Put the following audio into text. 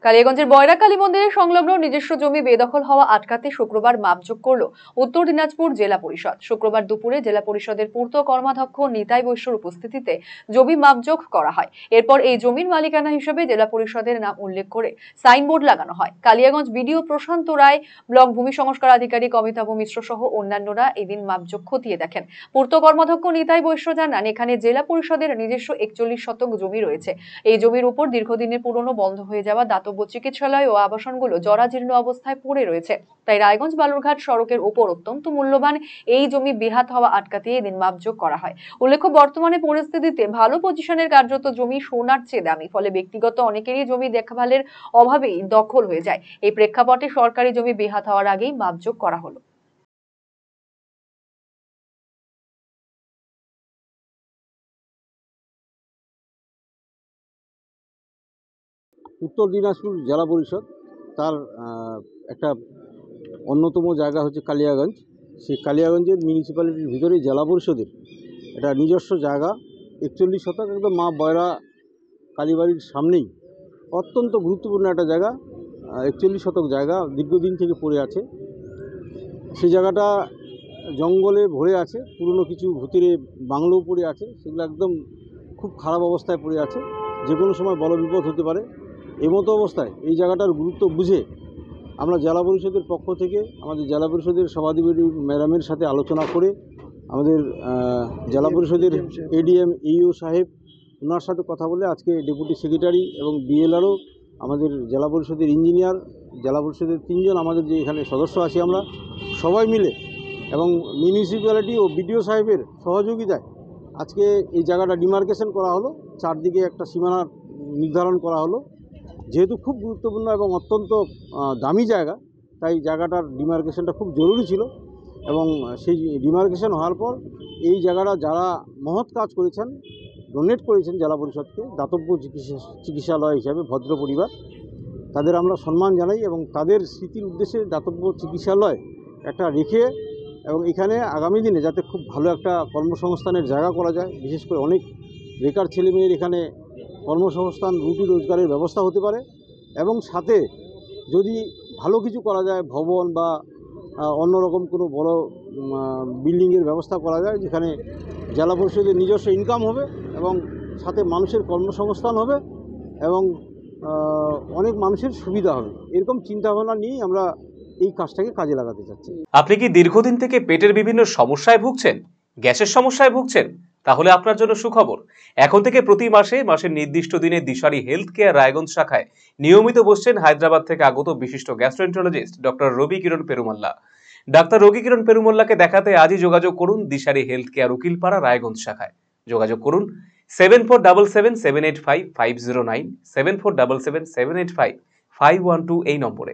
কালিয়াগঞ্জের বয়রা কালী মন্দিরের সংলগ্ন নিজস্ব জমি বেদখল হওয়া আটকাতে শুক্রবার মাপযোগ করল উত্তর দিনাজপুর জেলা পরিষদ। শুক্রবার দুপুরে জেলা পরিষদের পূর্ত কর্মাধ্যক্ষ নিতাই বৈশ্যর উপস্থিতিতে জমি মাপযোগ করা হয়। এরপর এই জমির মালিকানা হিসেবে জেলা পরিষদের নাম উল্লেখ করে সাইনবোর্ড লাগানো হয়। কালিয়াগঞ্জ বিডিও প্রশান্ত রায়, ব্লক ভূমি সংস্কার আধিকারিক অমিতাভ মিশ্র সহ অন্যান্যরা এদিন মাপযোগ খতিয়ে দেখেন। পূর্ত কর্মাধ্যক্ষ নিতাই বৈশ্য জানান, এখানে জেলা পরিষদের নিজস্ব 41 শতক জমি রয়েছে। এই জমির উপর দীর্ঘদিনের পুরনো বন্ধ হয়ে যাওয়া দাতব্য চিকিৎসালয় ও আবাসনগুলো জরাজীর্ণ অবস্থায় পড়ে রয়েছে। তাই রায়গঞ্জ বালুরঘাট সড়কের উপর অত্যন্ত মূল্যবান এই জমি বেহাত হওয়া আটকাতে এদিন মাপযোগ করা হয়। উল্লেখ্য, বর্তমানে পরিস্থিতিতে ভালো পজিশনের কার্যত জমি সোনার চেয়ে দামি, ফলে ব্যক্তিগত অনেকেরই জমি দেখভালের অভাবেই দখল হয়ে যায়। এই প্রেক্ষাপটে সরকারি জমি বেহাত হওয়ার আগেই মাপযোগ করা হলো। উত্তর দিনাজপুর জেলা পরিষদ তার একটা অন্যতম জায়গা হচ্ছে কালিয়াগঞ্জ। সেই কালিয়াগঞ্জের মিউনিসিপ্যালিটির ভিতরেই জেলা পরিষদের এটা নিজস্ব জায়গা 41 শতক, একদম মা বয়রা কালীবাড়ির সামনেই অত্যন্ত গুরুত্বপূর্ণ একটা জায়গা। 41 শতক জায়গা দীর্ঘদিন থেকে পড়ে আছে। সেই জায়গাটা জঙ্গলে ভরে আছে, পুরনো কিছু ভূতিরে বাংলোও পড়ে আছে, সেগুলো একদম খুব খারাপ অবস্থায় পড়ে আছে, যে কোনো সময় বড় বিপদ হতে পারে। এমতো অবস্থায় এই জায়গাটার গুরুত্ব বুঝে আমরা জেলা পরিষদের পক্ষ থেকে আমাদের জেলা পরিষদের সভাধিপতি ম্যাডামের সাথে আলোচনা করে আমাদের জেলা পরিষদের এডিএম ইও সাহেব ওনার সাথে কথা বলে আজকে ডেপুটি সেক্রেটারি এবং বিএলআরও, আমাদের জেলা পরিষদের ইঞ্জিনিয়ার, জেলা পরিষদের 3 জন আমাদের যে এখানে সদস্য আছি আমরা সবাই মিলে এবং মিউনিসিপ্যালিটি ও বিডিও সাহেবের সহযোগিতায় আজকে এই জায়গাটা ডিমার্কেশন করা হলো। চারদিকে একটা সীমানা নির্ধারণ করা হলো। যেহেতু খুব গুরুত্বপূর্ণ এবং অত্যন্ত দামি জায়গা, তাই জায়গাটার ডিমার্কেশনটা খুব জরুরি ছিল। এবং সেই ডিমার্কেশন হওয়ার পর এই জায়গাটা যারা মহৎ কাজ করেছেন, ডোনেট করেছেন জেলা পরিষদকে দাতব্য চিকিৎসালয় হিসাবে ভদ্র পরিবার, তাদের আমরা সম্মান জানাই এবং তাদের স্মৃতির উদ্দেশ্যে দাতব্য চিকিৎসালয় একটা রেখে এবং এখানে আগামী দিনে যাতে খুব ভালো একটা কর্মসংস্থানের জায়গা করা যায়, বিশেষ করে অনেক বেকার ছেলেমেয়ের এখানে কর্মসংস্থান, রুটি রোজগারের ব্যবস্থা হতে পারে এবং সাথে যদি ভালো কিছু করা যায়, ভবন বা অন্যরকম কোনো বড় বিল্ডিংয়ের ব্যবস্থা করা যায়, যেখানে জেলা পরিষদের নিজস্ব ইনকাম হবে এবং সাথে মানুষের কর্মসংস্থান হবে এবং অনেক মানুষের সুবিধা হবে, এরকম চিন্তাভাবনা নিয়েই আমরা এই কাজটাকে কাজে লাগাতে চাচ্ছি। আপনি কি দীর্ঘদিন থেকে পেটের বিভিন্ন সমস্যায় ভুগছেন, গ্যাসের সমস্যায় ভুগছেন? তাহলে আপনার জন্য সুখবর। এখন থেকে প্রতি মাসের নির্দিষ্ট দিনে দিশারি হেলথ কেয়ার রায়গঞ্জ শাখায় নিয়মিত বসছেন হায়দ্রাবাদ থেকে আগত বিশিষ্ট গ্যাস্ট্রোএন্টারোলজিস্ট ডক্টর রবি কিরণ পেরুমাল্লা। ডাক্তার রবি কিরণ পেরুমাল্লাকে দেখাতে আজই যোগাযোগ করুন দিশারি হেলথ কেয়ার উকিলপাড়া রায়গঞ্জ শাখায়। যোগাযোগ করুন 7477785509, 7477785512 এই নম্বরে।